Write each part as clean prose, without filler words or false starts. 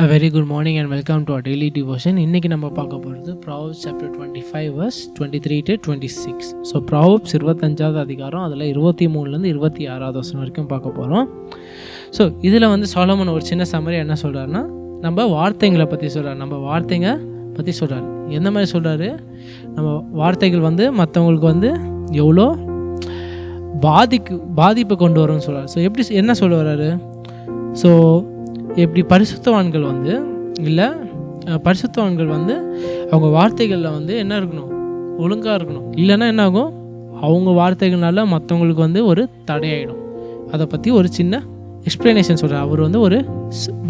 A very good morning and welcome to our daily devotion. இன்னைக்கு நம்ம பார்க்க போகிறது Proverbs chapter 25 verse 23 to 26. So Proverbs 25வது அதிகாரம் அதில் 23லேருந்து 26வது வசனம் வரைக்கும் பார்க்க போகிறோம். ஸோ இதில் வந்து சாலமன் ஒரு சின்ன சம்மரி என்ன சொல்கிறாருன்னா, நம்ம வார்த்தைங்களை பற்றி சொல்கிறார். நம்ம வார்த்தைங்க பற்றி சொல்கிறார். எந்த மாதிரி சொல்கிறாரு, நம்ம வார்த்தைகள் வந்து மற்றவங்களுக்கு வந்து எவ்வளோ பாதிப்பு கொண்டு வரும்னு சொல்கிறார். ஸோ எப்படி என்ன சொல்ல வர்றாரு, ஸோ எப்படி பரிசுத்தவான்கள் வந்து அவங்க வார்த்தைகளில் வந்து என்ன இருக்கணும், ஒழுங்காக இருக்கணும். இல்லைன்னா என்ன ஆகும், அவங்க வார்த்தைகள்னால மற்றவங்களுக்கு வந்து ஒரு தடையாயிடும். அதை பற்றி ஒரு சின்ன எக்ஸ்ப்ளனேஷன் சொல்கிறார். அவர் வந்து ஒரு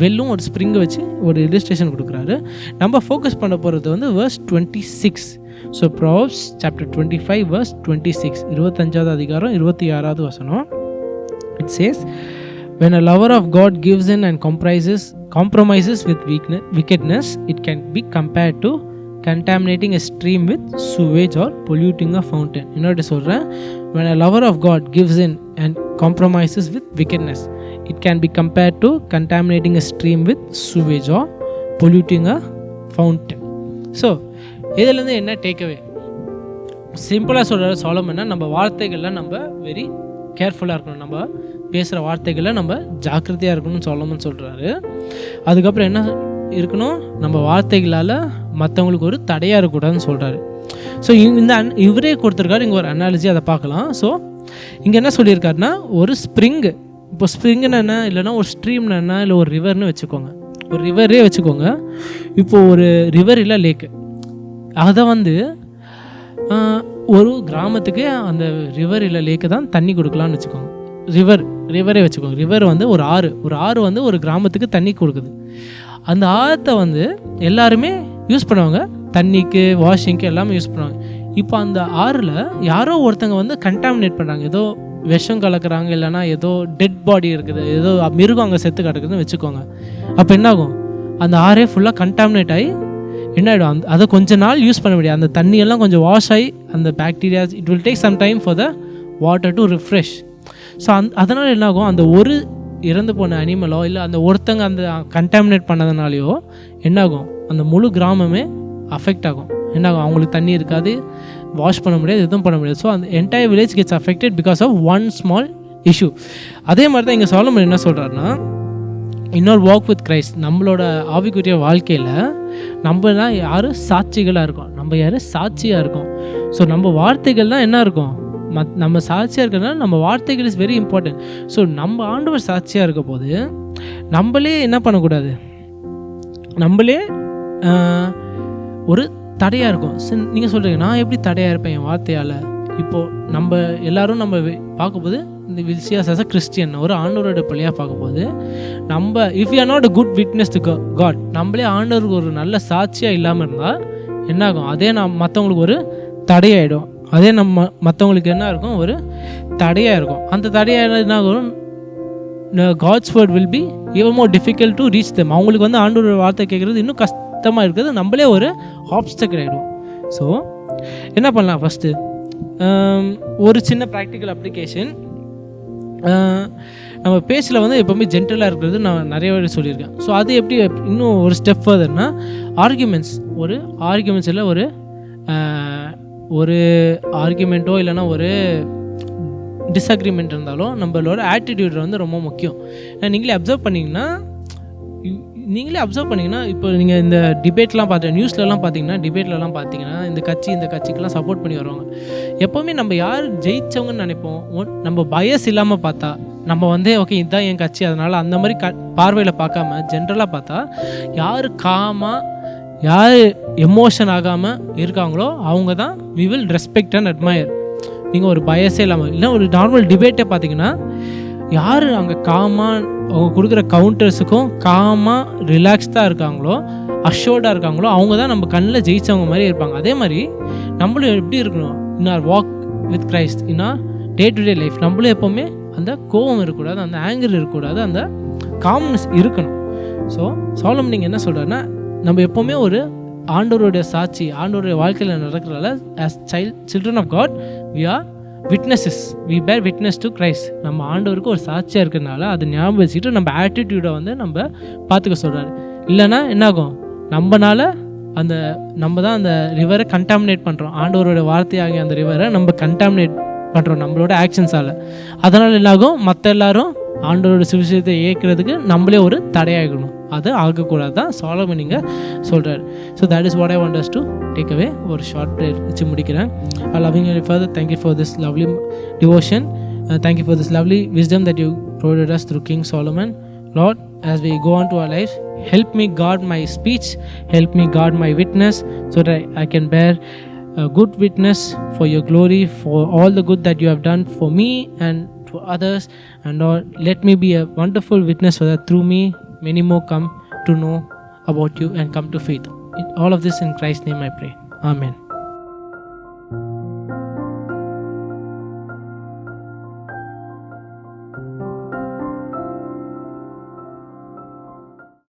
வெல்லும் ஒரு ஸ்ப்ரிங்கை வச்சு ஒரு இல்லஸ்ட்ரேஷன் கொடுக்குறாரு. நம்ம ஃபோக்கஸ் பண்ண போகிறது வந்து verse 26. So Proverbs chapter 25 verse 26, 25வது அதிகாரம் 26வது வசனம். It says, when a lover of God gives in and compromises with wickedness, it can be compared to contaminating a stream with sewage or polluting a fountain. இன்னொரு சொல்கிறேன், when a lover of God gives in and compromises with wickedness, it can be compared to contaminating a stream with sewage or polluting a fountain. So இதிலேருந்து என்ன takeaway, சிம்பிளாக சொல்கிற சாலமன்னா, நம்ம வார்த்தைகளில் நம்ம very கேர்ஃபுல்லாக இருக்கணும். நம்ம பேசுகிற வார்த்தைகளில் நம்ம ஜாக்கிரதையாக இருக்கணும்னு சாலமன் சொல்கிறாரு. அதுக்கப்புறம் என்ன இருக்கணும், நம்ம வார்த்தைகளால் மற்றவங்களுக்கு ஒரு தடையாக இருக்கக்கூடாதுன்னு சொல்கிறாரு. ஸோ இவரே கொடுத்துருக்காரு இங்கே ஒரு அனாலஜி, அதை பார்க்கலாம். ஸோ இங்கே என்ன சொல்லியிருக்காருன்னா, ஒரு ஸ்ப்ரிங்கு, இப்போ ஸ்ப்ரிங்குன்னு என்ன, இல்லைனா ஒரு ஸ்ட்ரீம்னு என்ன, இல்லை ஒரு ரிவர்னு வச்சுக்கோங்க, ஒரு ரிவரே வச்சுக்கோங்க. இப்போது ஒரு ரிவர் இல்லை லேக்கு, அதை வந்து ஒரு கிராமத்துக்கு அந்த ரிவர் இல்லை லேக்கு தான் தண்ணி கொடுக்கலான்னு வச்சுக்கோங்க. ரிவரே வச்சுக்கோங்க. ரிவர் வந்து ஒரு ஆறு வந்து ஒரு கிராமத்துக்கு தண்ணி கொடுக்குது. அந்த ஆற்றை வந்து எல்லாருமே யூஸ் பண்ணுவாங்க, தண்ணிக்கு, வாஷிங்க்கு எல்லாமே யூஸ் பண்ணுவாங்க. இப்போ அந்த ஆறில் யாரோ ஒருத்தங்க வந்து கண்டாமினேட் பண்ணுறாங்க, ஏதோ விஷம் கலக்கிறாங்க, இல்லைனா ஏதோ டெட் பாடி இருக்குது, ஏதோ மிருகம் அங்கே செத்து கிடக்குதுன்னு வச்சுக்கோங்க. அப்போ என்னாகும், அந்த ஆறே ஃபுல்லாக கண்டாமினேட் ஆகி என்ன ஆகிடும், அதை கொஞ்ச நாள் யூஸ் பண்ண முடியாது. அந்த தண்ணியெல்லாம் கொஞ்சம் வாஷ் ஆகி அந்த bacterias, it will take some time for the water to refresh. So அதனால் என்னாகும், அந்த ஒரு இறந்து போன அனிமலோ இல்லை அந்த ஒருத்தங்க அந்த கண்டாமினேட் பண்ணதுனாலையோ என்னாகும், அந்த முழு கிராமமே அஃபெக்ட் ஆகும். என்னாகும், அவங்களுக்கு தண்ணி இருக்காது, வாஷ் பண்ண முடியாது, எதுவும் பண்ண முடியாது. ஸோ அந்த entire village gets affected because of one small issue. அதே மாதிரி தான் இங்கே சாலமன் என்ன சொல்கிறாருன்னா, இன்னொரு வாக் வித் கிரைஸ்ட், நம்மளோட ஆவிக்குரிய வாழ்க்கையில் நம்மலாம் யார் சாட்சிகளாக இருக்கோம், நம்ம யார் சாட்சியாக இருக்கோம். ஸோ நம்ம வார்த்தைகள் தான் என்ன இருக்கும், நம்ம சாட்சியாக இருக்கிறதுனால நம்ம வார்த்தைகள் இஸ் வெரி இம்பார்ட்டன்ட். ஸோ நம்ம ஆண்டவர் சாட்சியாக இருக்க போது நம்மளே என்ன பண்ணக்கூடாது, நம்மளே ஒரு தடையாக இருக்கும். நீங்கள் சொல்கிறீங்க, நான் எப்படி தடையாக இருப்பேன் என் வார்த்தையால்? இப்போது நம்ம எல்லோரும் நம்ம பார்க்கும்போது இந்த வில்சியாஸ் அஸ் அ கிறிஸ்டியன் ஒரு ஆண்டவரோட பிள்ளையாக பார்க்கும்போது நம்ம if you are not a good witness to God, நம்மளே ஆண்டவருக்கு ஒரு நல்ல சாட்சியாக இல்லாமல் இருந்தால் என்னாகும், அதே மற்றவங்களுக்கு ஒரு தடையாயிடும். அதே நம்ம மற்றவங்களுக்கு என்ன இருக்கும், ஒரு தடையாக இருக்கும். அந்த தடையாக என்ன ஆகும், God's word will be even more difficult to reach them. அவங்களுக்கு வந்து ஆண்டவரோட வார்த்தை கேட்குறது இன்னும் கஷ்டமாக இருக்குது, நம்மளே ஒரு ஆப்ஸ்டக்கிள் ஆகிடும். ஸோ என்ன பண்ணலாம், ஃபஸ்ட்டு ஒரு சின்ன ப்ராக்டிக்கல் அப்ளிகேஷன். நம்ம பேச்சில் வந்து எப்போவுமே ஜென்டலாக இருக்கிறது நான் நிறைய வாட்டி சொல்லியிருக்கேன். ஸோ அது எப்படி இன்னும் ஒரு ஸ்டெப் ஃபர்தர்னா, ஆர்கியூமெண்ட்ஸ் இல்லை, ஒரு ஆர்கியூமெண்ட்டோ இல்லைனா ஒரு டிஸ்அக்ரிமெண்ட் இருந்தாலும் நம்மளோட ஆட்டிடியூட் வந்து ரொம்ப முக்கியம். நீங்களே அப்சர்வ் பண்ணிங்கன்னா இப்போ நீங்கள் இந்த டிபேட்லாம் நியூஸ்லலாம் பார்த்தீங்கன்னா இந்த கட்சிக்கெலாம் சப்போர்ட் பண்ணி வருவாங்க. எப்போவுமே நம்ம யார் ஜெயித்தவங்கன்னு நினைப்போம். நம்ம பயஸ் இல்லாமல் பார்த்தா நம்ம வந்து ஓகே இதுதான் என் கட்சி, அதனால் அந்த மாதிரி பார்வையில் பார்க்காம ஜென்ரலாக பார்த்தா யார் காமாக, யார் எமோஷன் ஆகாமல் இருக்காங்களோ அவங்க தான் we will respect and admire. நீங்கள் ஒரு பயஸே இல்லாமல், இல்லை ஒரு நார்மல் டிபேட்டை பார்த்தீங்கன்னா யார் அங்கே காமாக அவங்க கொடுக்குற கவுண்டர்ஸுக்கும் காமாக ரிலாக்ஸ்டாக இருக்காங்களோ, அஷ்யோர்டாக இருக்காங்களோ, அவங்க தான் நம்ம கண்ணில் ஜெயித்தவங்க மாதிரி இருப்பாங்க. அதே மாதிரி நம்மளும் எப்படி இருக்கணும், in our walk with Christ, in our day to day life, நம்மளும் எப்போவுமே அந்த கோபம் இருக்கக்கூடாது, அந்த ஆங்கர் இருக்கக்கூடாது, அந்த காம்னஸ் இருக்கணும். ஸோ சாலமன் நீங்கள் என்ன சொல்கிறாருன்னா, நம்ம எப்போவுமே ஒரு ஆண்டவருடைய சாட்சி, ஆண்டவருடைய வாழ்க்கையில் நடக்கிறதால as children of God we are witnesses, we bear witness to Christ. நம்ம ஆண்டவருக்கு ஒரு சாட்சியாக இருக்கிறதுனால அதை ஞாபகம் வச்சுக்கிட்டு நம்ம ஆட்டிடியூடை வந்து நம்ம பார்த்துக்க சொல்கிறாரு. இல்லைன்னா என்னாகும், நம்ம தான் அந்த ரிவரை கண்டாமினேட் பண்ணுறோம். ஆண்டவரோட வார்த்தையாகிய அந்த ரிவரை நம்ம கண்டாமினேட் பண்ணுறோம் நம்மளோட ஆக்ஷன்ஸால். அதனால் என்னாகும், மற்ற எல்லாரும் ஆண்டவரோட சுவிசேஷத்தை ஏற்கிறதுக்கு நம்மளே ஒரு தடையாகணும். அது ஆகக்கூடாது தான் சாலமன் இங்கே சொல்கிறார். So that is what I want us to take away. ஒரு ஷார்ட் ப்ரேயர் வச்சு முடிக்கிறேன். Loving you further. Thank you for this lovely devotion. Thank you for this lovely wisdom that you provided us through King Solomon. Lord, as we go on to our lives, help me guard my speech, help me guard my witness, so that I can bear a good witness for your glory, for all the good that you have done for me and for others. And Lord, let me be a wonderful witness so that through me many more come to know about you and come to faith. All of this in Christ's name I pray. Amen.